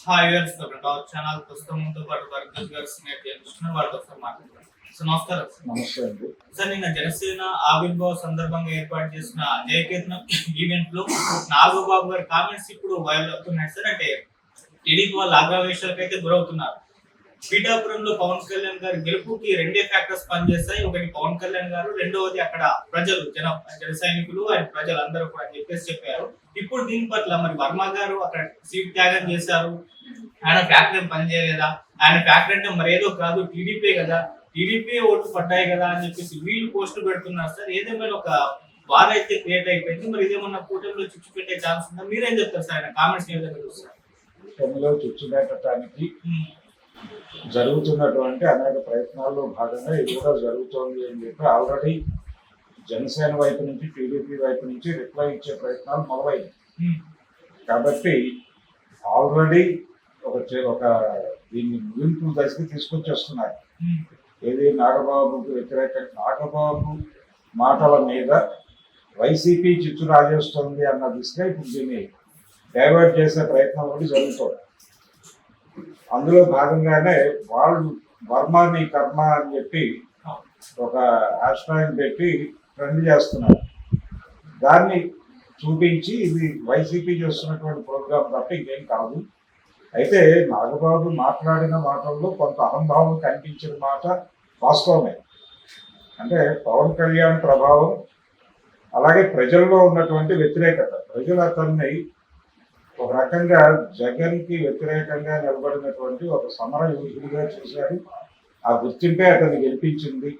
Hi viewers, top channel పుస్తకంతో పాటు వర్గస్ గారు స్నేహితులు చేస్తున్న వాళ్ళతో ఒకసారి మాట్లాడతారు. సో నమస్కారం సార్. నమస్తే అండి. సార్, నిన్న జనసేన ఆవిర్భావ సందర్భంగా ఏర్పాటు చేసిన జయకేతనం ఈవెంట్ లో నాగబాబు గారి కామెంట్స్ ఇప్పుడు వైరల్ అవుతున్నాయి సార్. అంటే టీడీపీ వాళ్ళ ఆగ్రహవేశాలకైతే గురవుతున్నారు. పీఠాపురంలో పవన్ కళ్యాణ్ గారి గెలుపుకి రెండే ఫ్యాక్టర్స్ పనిచేస్తాయి. ఒకటి పవన్ కళ్యాణ్ గారు, రెండవది అక్కడ ప్రజలు, జన సైనికులు అండ్ ప్రజలందరూ కూడా చెప్పారు. ఇప్పుడు దీని పట్ల మరి వర్మ గారు అక్కడ సీట్ త్యాగం చేశారు. ఆయన ఫ్యాక్టరీ పని చేయలేదా? ఆయన ఫ్యాక్టరీ అంటే మరేదో కాదు, టీడీపీ కదా, టీడీపీ ఓట్లు పడ్డాయి కదా అని చెప్పేసి వీళ్ళు పోస్టులు పెడుతున్నారు సార్. ఏదేమైనా ఒక వార్ అయితే క్రియేట్ అయిపోయింది. మరి ఇదేమన్నా కూటమిలో చిచ్చు పెట్టే ఛాన్స్ ఉందా? మీరేం చెప్తారు సార్? ఆయన కామెంట్స్ ఏ విధంగా చూస్తారు? కూటమిలో చిచ్చు పెట్టడానికి జరుగుతున్నటువంటి అనేక ప్రయత్నాల్లో భాగంగా ఇది కూడా జరుగుతోంది అని చెప్పి ఆల్రెడీ జనసేన వైపు నుంచి, టీడీపీ వైపు నుంచి రిప్లై ఇచ్చే ప్రయత్నాలు మొదలైంది. కాబట్టి ఆల్రెడీ ఒక దీన్ని ముగింపు దశకి తీసుకొచ్చేస్తున్నారు. ఏది నాగబాబుకు నాగబాబు మాటల మీద వైసీపీ చిచ్చు రాజేస్తుంది అన్న దిశగా ఇప్పుడు దీన్ని డైవర్ట్ చేసే ప్రయత్నం కూడా జరుగుతుంది. అందులో భాగంగానే వాళ్ళు వర్మని కర్మ అని చెప్పి ఒక హ్యాష్ ట్యాగ్ పెట్టి ట్రెండ్ చేస్తున్నారు. దాన్ని చూపించి ఇది వైసీపీ చేస్తున్నటువంటి ప్రోగ్రాం తప్ప ఇంకేం కాదు. అయితే నాగబాబు మాట్లాడిన మాటల్లో కొంత అహంభావం కనిపించిన మాట వాస్తవమే. అంటే పవన్ కళ్యాణ్ ప్రభావం, అలాగే ప్రజల్లో ఉన్నటువంటి వ్యతిరేకత, ప్రజలు అతన్ని ఒక రకంగా జగన్కి వ్యతిరేకంగా నిలబడినటువంటి ఒక సమర యోధుడిగా చూశారు. ఆ గుర్తింపే అతన్ని గెలిపించింది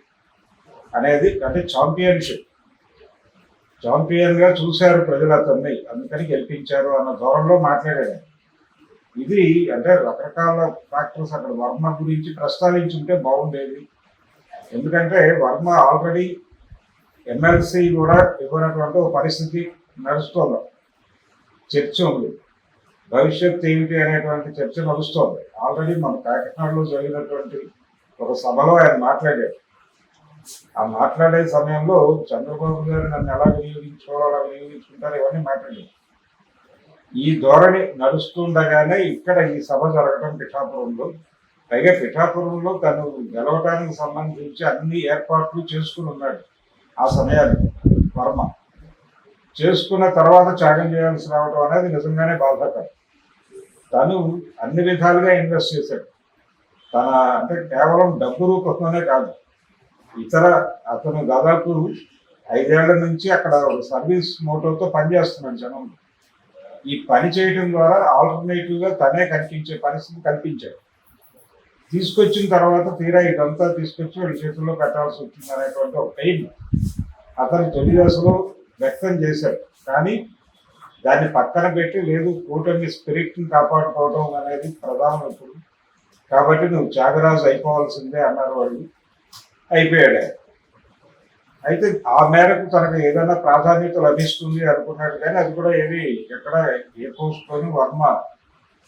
అనేది, అంటే ఛాంపియన్గా చూశారు ప్రజలు అతన్ని, అందుకని గెలిపించారు అన్న ధోరణిలో మాట్లాడారు. ఇది అంటే రకరకాల ఫ్యాక్టర్స్ అక్కడ వర్మ గురించి ప్రస్తావించుంటే బాగుండేది. ఎందుకంటే వర్మ ఆల్రెడీ ఎమ్మెల్సీ కూడా ఇవ్వనటువంటి ఒక పరిస్థితి నడుస్తోంది, చర్చ ఉంది. భవిష్యత్ ఏమిటి అనేటువంటి చర్చ నడుస్తోంది. ఆల్రెడీ మన కాకినాడలో జరిగినటువంటి ఒక సభలో ఆయన మాట్లాడారు. ఆ మాట్లాడే సమయంలో చంద్రబాబు గారు నన్ను ఎలా వినియోగించుకోవాలో అలా వినియోగించుకుంటారు, ఇవన్నీ మాట్లాడారు. ఈ ధోరణి నడుస్తుండగానే ఇక్కడ ఈ సభ జరగడం పిఠాపురంలో, పైగా పిఠాపురంలో తను గెలవడానికి సంబంధించి అన్ని ఏర్పాట్లు చేసుకుని ఉన్నాడు. ఆ సమయానికి వర్మ చేసుకున్న తర్వాత త్యాగం చేయాల్సి రావడం అనేది నిజంగానే బాధాకరం. తను అన్ని విధాలుగా ఇన్వెస్ట్ చేశాడు. తన అంటే కేవలం డబ్బు రూపంలోనే కాదు, అతను దాదాపు 5 ఏళ్ల నుంచి అక్కడ సర్వీస్ మోటోతో పనిచేస్తున్నాడు జనం. ఈ పని చేయడం ద్వారా ఆల్టర్నేటివ్గా తనే కనిపించే పరిస్థితి కల్పించాడు. తీసుకొచ్చిన తర్వాత తీరా ఇదంతా తీసుకొచ్చి వాళ్ళ చేతుల్లో పెట్టాల్సి వచ్చింది అనేటువంటి ఒక పెయిన్ అతను తొలి దశలో వ్యక్తం చేశాడు. కానీ దాన్ని పక్కన పెట్టి, లేదు కూటమి స్పిరిట్ని కాపాడుకోవడం అనేది ప్రధానం ఇప్పుడు, కాబట్టి నువ్వు త్యాగరాజు అయిపోవాల్సిందే అన్నారు వాళ్ళు. అయిపోయాడు. అయితే ఆ మేరకు తనకు ఏదైనా ప్రాధాన్యత లభిస్తుంది అనుకున్నాడు. కానీ అది కూడా ఎక్కడ ఏ పోస్ట్లోని వర్మ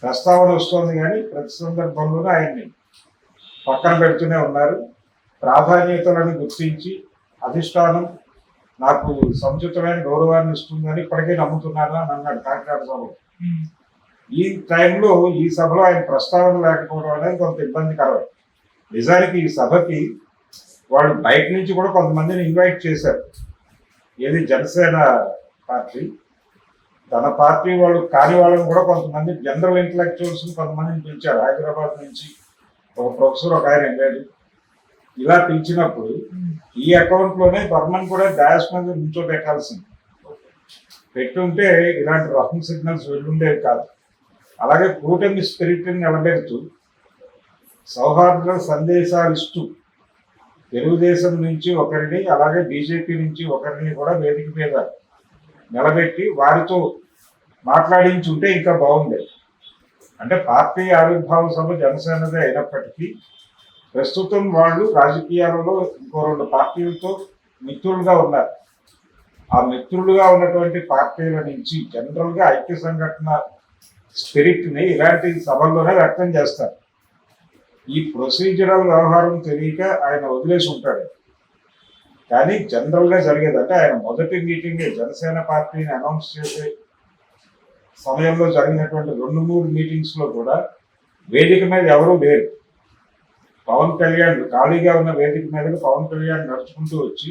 ప్రస్తావన వస్తుంది, కానీ ప్రతి సందర్భంలోనూ ఆయన్ని పక్కన పెడుతూనే ఉన్నారు. ప్రాధాన్యతలను గుర్తించి అధిష్టానం నాకు సముచితమైన గౌరవాన్ని ఇస్తుందని ఇప్పటికే నమ్ముతున్నాను అని అన్నాడు కాకినాడ సభలో. ఈ టైంలో ఈ సభలో ఆయన ప్రస్తావన లేకపోవడం అనేది కొంత ఇబ్బందికరం. నిజానికి ఈ సభకి వాళ్ళు బయట నుంచి కూడా కొంతమందిని ఇన్వైట్ చేశారు. ఏది జనసేన పార్టీ, తన పార్టీ వాళ్ళు కాని వాళ్ళని కూడా కొంతమంది జనరల్ ఇంటలెక్చువల్స్ కొంతమందిని పిలిచారు. హైదరాబాద్ నుంచి ఒక ప్రొఫెసర్ ఒక ఆయన వెళ్ళాడు. ఇలా పిలిచినప్పుడు ఈ అకౌంట్లోనే వర్మన్ కూడా డాష్ మీద నుంచోబెట్టాల్సింది. పెట్టుంటే ఇలాంటి రఫింగ్ సిగ్నల్స్ వెళ్ళుండేవి కాదు. అలాగే కూటమి స్పిరిట్ని నిలబెడుతూ సౌహార్ద సందేశాలు ఇస్తూ తెలుగుదేశం నుంచి ఒకరిని, అలాగే బీజేపీ నుంచి ఒకరిని కూడా వేదిక మీద నిలబెట్టి వారితో మాట్లాడించుంటే ఇంకా బాగుండేది. అంటే పార్టీ ఆవిర్భావ సభ జనసేనదే అయినప్పటికీ ప్రస్తుతం వాళ్ళు రాజకీయాలలో ఇంకో 2 పార్టీలతో మిత్రులుగా ఉన్నారు. ఆ మిత్రులుగా ఉన్నటువంటి పార్టీల నుంచి జనరల్గా ఐక్య సంఘటన స్పిరిట్ని ఇలాంటి సభల్లోనే వ్యక్తం చేస్తారు. ఈ ప్రొసీజరల్ వ్యవహారం తెలియక ఆయన వదిలేసి ఉంటాడు. కానీ జనరల్గా జరిగేది అంటే ఆయన మొదటి మీటింగే జనసేన పార్టీని అనౌన్స్ చేసే సమయంలో జరిగినటువంటి 2-3 మీటింగ్స్లో కూడా వేదిక మీద ఎవరూ లేరు. పవన్ కళ్యాణ్ ఖాళీగా ఉన్న వేదిక మీదకి పవన్ కళ్యాణ్ నడుచుకుంటూ వచ్చి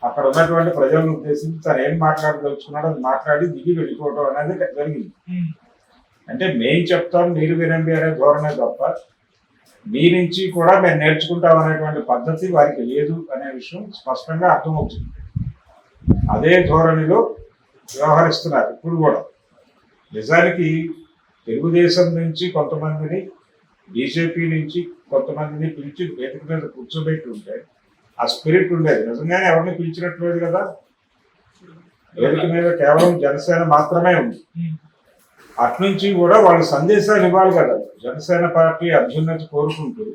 అక్కడ ఉన్నటువంటి ప్రజలను ఉద్దేశించి తను ఏం మాట్లాడదలుచుకున్నాడో అది మాట్లాడి దిగి వెళ్ళిపోవడం అనేది జరిగింది. అంటే మేం చెప్తాం మీరు వినండి అనే ధోరణే తప్ప మీ నుంచి కూడా మేము నేర్చుకుంటాం అనేటువంటి పద్ధతి వారికి లేదు అనే విషయం స్పష్టంగా అర్థమవుతుంది. అదే ధోరణిలో వ్యవహరిస్తున్నారు ఇప్పుడు కూడా. నిజానికి తెలుగుదేశం నుంచి కొంతమందిని, బీజేపీ నుంచి కొంతమందిని పిలిచి వేదిక మీద కూర్చోబెట్టి ఉంటే ఆ స్పిరిట్ ఉండేది. నిజంగానే ఎవరిని పిలిచినట్లేదు కదా, వేదిక మీద కేవలం జనసేన మాత్రమే ఉంది. అట్నుంచి కూడా వాళ్ళు సందేశాలు ఇవ్వాలి కదా. జనసేన పార్టీ అభ్యున్నతి కోరుకుంటూ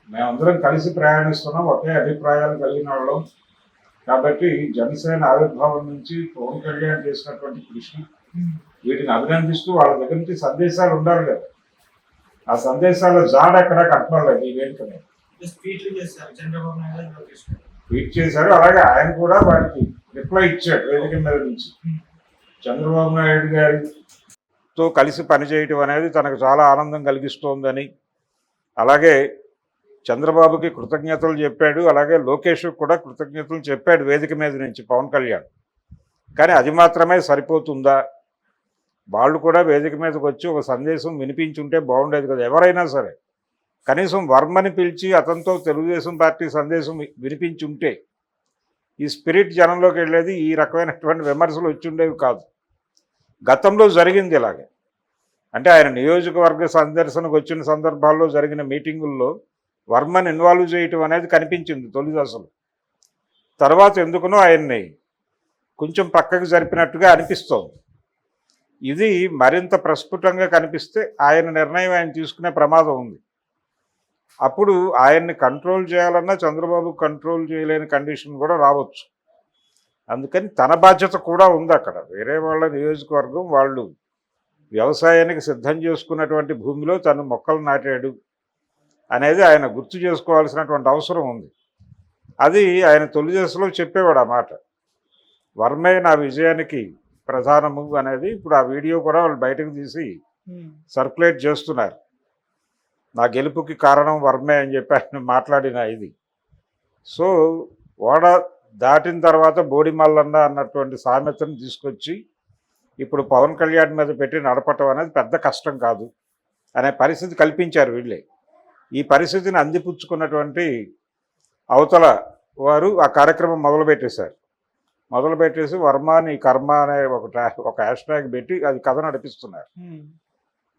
మేమందరం కలిసి ప్రయాణిస్తున్నాం, ఒకే అభిప్రాయాలు కలిగిన వాళ్ళం కాబట్టి జనసేన ఆవిర్భావం నుంచి పవన్ కళ్యాణ్ చేసినటువంటి కృషి వీటిని అభినందిస్తూ వాళ్ళ దగ్గర నుంచి సందేశాలు ఉండాలి కదా. ఆ సందేశాల జాడ ఎక్కడా కనపడలేదు ఈ వేదిక మీద. ట్వీట్ చేశారు, అలాగే ఆయన కూడా వాటికి రిప్లై ఇచ్చాడు వేదిక మీద నుంచి. చంద్రబాబు నాయుడు గారితో కలిసి పనిచేయటం అనేది తనకు చాలా ఆనందం కలిగిస్తోందని, అలాగే చంద్రబాబుకి కృతజ్ఞతలు చెప్పాడు, అలాగే లోకేష్కి కూడా కృతజ్ఞతలు చెప్పాడు వేదిక మీద నుంచి పవన్ కళ్యాణ్. కానీ అది మాత్రమే సరిపోతుందా? వాళ్ళు కూడా వేదిక మీదకి వచ్చి ఒక సందేశం వినిపించుంటే బాగుండేది కదా. ఎవరైనా సరే కనీసం వర్మని పిలిచి అతనితో తెలుగుదేశం పార్టీ సందేశం వినిపించుంటే ఈ స్పిరిట్ జనంలోకి వెళ్ళేది, ఈ రకమైనటువంటి విమర్శలు వచ్చి ఉండేవి కాదు. గతంలో జరిగింది ఇలాగే. అంటే ఆయన నియోజకవర్గ సందర్శనకు వచ్చిన సందర్భాల్లో జరిగిన మీటింగుల్లో వర్మని ఇన్వాల్వ్ చేయటం అనేది కనిపించింది తొలి దశలో. తర్వాత ఎందుకునో ఆయన్ని కొంచెం పక్కకు జరిపినట్టుగా అనిపిస్తోంది. ఇది మరింత ప్రస్ఫుటంగా కనిపిస్తే ఆయన నిర్ణయం ఆయన తీసుకునే ప్రమాదం ఉంది. అప్పుడు ఆయన్ని కంట్రోల్ చేయాలన్నా చంద్రబాబు కంట్రోల్ చేయలేని కండిషన్ కూడా రావచ్చు. అందుకని తన బాధ్యత కూడా ఉంది అక్కడ. వేరే వాళ్ళ నియోజకవర్గం, వాళ్ళు వ్యవసాయానికి సిద్ధం చేసుకున్నటువంటి భూమిలో తను మొక్కలు నాటాడు అనేది ఆయన గుర్తు చేసుకోవాల్సినటువంటి అవసరం ఉంది. అది ఆయన తొలి దశలో చెప్పేవాడు ఆ మాట. వర్మే నా విజయానికి ప్రధానము అనేది. ఇప్పుడు ఆ వీడియో కూడా వాళ్ళు బయటకు తీసి సర్క్యులేట్ చేస్తున్నారు. నా గెలుపుకి కారణం వర్మే అని చెప్పి ఆయన మాట్లాడిన ఇది. సో ఓడ దాటిన తర్వాత బోడి మల్లన్న అన్నటువంటి సామెతను తీసుకొచ్చి ఇప్పుడు పవన్ కళ్యాణ్ మీద పెట్టి నడపటం అనేది పెద్ద కష్టం కాదు అనే పరిస్థితి కల్పించారు వీళ్ళే. ఈ పరిస్థితిని అందిపుచ్చుకున్నటువంటి అవతల వారు ఆ కార్యక్రమం మొదలుపెట్టేసి వర్మాని కర్మ అనే ఒక హ్యాష్ ట్యాగ్ పెట్టి అది కథ నడిపిస్తున్నారు.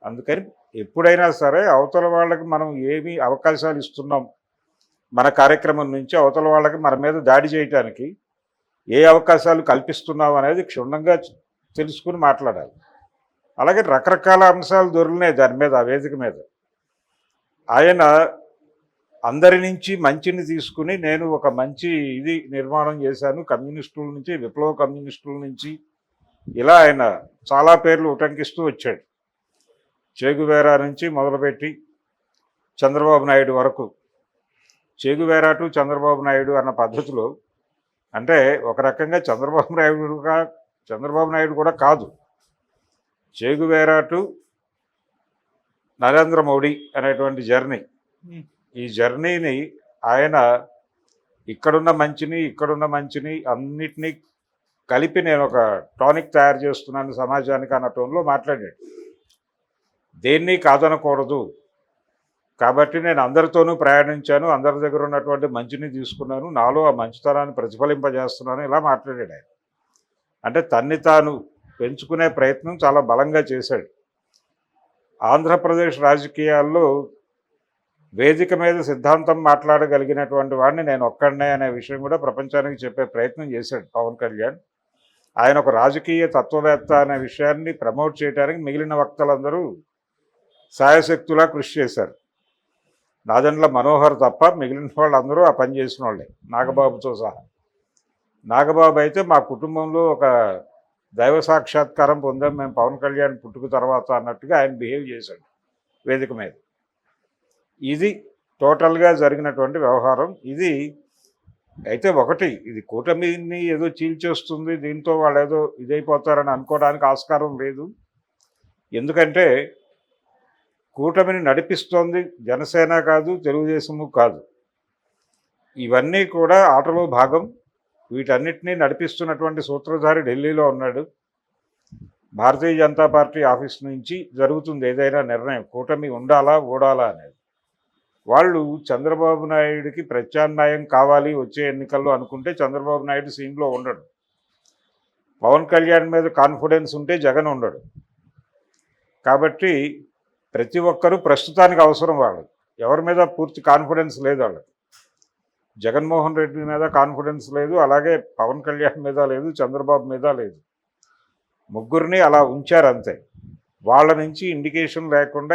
అందుకని ఎప్పుడైనా సరే అవతల వాళ్ళకి మనం ఏమి అవకాశాలు ఇస్తున్నాం మన కార్యక్రమం నుంచి, అవతల వాళ్ళకి మన మీద దాడి చేయటానికి ఏ అవకాశాలు కల్పిస్తున్నాం అనేది క్షుణ్ణంగా తెలుసుకుని మాట్లాడాలి. అలాగే రకరకాల అంశాలు దొరికినాయి దాని మీద, ఆ వేదిక మీద. ఆయన అందరి నుంచి మంచిని తీసుకుని నేను ఒక మంచి ఇది నిర్మాణం చేశాను, కమ్యూనిస్టుల నుంచి, విప్లవ కమ్యూనిస్టుల నుంచి, ఇలా ఆయన చాలా పేర్లు ఉటంకిస్తూ వచ్చాడు. చేగువేరా నుంచి మొదలుపెట్టి చంద్రబాబు నాయుడు వరకు. చేగువేరా టు చంద్రబాబు నాయుడు అన్న పద్ధతిలో, అంటే ఒక రకంగా చంద్రబాబు నాయుడు కూడా కాదు, చేగువేరా టు నరేంద్ర మోడీ అనేటువంటి జర్నీ. ఈ జర్నీని ఆయన ఇక్కడున్న మంచిని అన్నిటినీ కలిపి నేను ఒక టానిక్ తయారు చేస్తున్నాను సమాజానికి అన్న టోన్లో మాట్లాడాడు. దేన్ని కాదనకూడదు కాబట్టి నేను అందరితోనూ ప్రయాణించాను, అందరి దగ్గర ఉన్నటువంటి మంచిని తీసుకున్నాను, నాలో ఆ మంచితనాన్ని ప్రతిఫలింపజేస్తున్నాను, ఇలా మాట్లాడాడు ఆయన. అంటే తన్ని తాను పెంచుకునే ప్రయత్నం చాలా బలంగా చేశాడు. ఆంధ్రప్రదేశ్ రాజకీయాల్లో వేదిక మీద సిద్ధాంతం మాట్లాడగలిగినటువంటి వాడిని నేను ఒక్కడనే అనే విషయం కూడా ప్రపంచానికి చెప్పే ప్రయత్నం చేశాడు పవన్ కళ్యాణ్. ఆయన ఒక రాజకీయ తత్వవేత్త అనే విషయాన్ని ప్రమోట్ చేయడానికి మిగిలిన వక్తలందరూ సాయశక్తులా కృషి చేశారు. నాదెండ్ల మనోహర్ తప్ప మిగిలిన వాళ్ళందరూ ఆ పని చేసిన వాళ్ళే, నాగబాబుతో సహా. నాగబాబు అయితే మా కుటుంబంలో ఒక దైవ సాక్షాత్కారం పొందాం మేము పవన్ కళ్యాణ్ పుట్టుక తర్వాత అన్నట్టుగా ఆయన బిహేవ్ చేశాడు వేదిక మీద. ఇది టోటల్గా జరిగినటువంటి వ్యవహారం. ఇది అయితే ఒకటి ఇది కూటమిని ఏదో చీల్చేస్తుంది, దీంతో వాళ్ళు ఏదో ఇదైపోతారని అనుకోవడానికి ఆస్కారం లేదు. ఎందుకంటే కూటమిని నడిపిస్తోంది జనసేన కాదు, తెలుగుదేశము కాదు. ఇవన్నీ కూడా ఆటలో భాగం. వీటన్నిటినీ నడిపిస్తున్నటువంటి సూత్రధారి ఢిల్లీలో ఉన్నాడు. భారతీయ జనతా పార్టీ ఆఫీస్ నుంచి జరుగుతుంది ఏదైనా నిర్ణయం, కూటమి ఉండాలా ఓడాలా అనేది. వాళ్ళు చంద్రబాబు నాయుడికి ప్రత్యామ్నాయం కావాలి వచ్చే ఎన్నికల్లో అనుకుంటే చంద్రబాబు నాయుడు సీన్లో ఉండడు. పవన్ కళ్యాణ్ మీద కాన్ఫిడెన్స్ ఉంటే జగన్ ఉండడు. కాబట్టి ప్రతి ఒక్కరూ ప్రస్తుతానికి అవసరం వాళ్ళకి. ఎవరి మీద పూర్తి కాన్ఫిడెన్స్ లేదు వాళ్ళకి. జగన్మోహన్ రెడ్డి మీద కాన్ఫిడెన్స్ లేదు, అలాగే పవన్ కళ్యాణ్ మీద లేదు, చంద్రబాబు మీద లేదు. ముగ్గురిని అలా ఉంచారు అంతే. వాళ్ళ నుంచి ఇండికేషన్ లేకుండా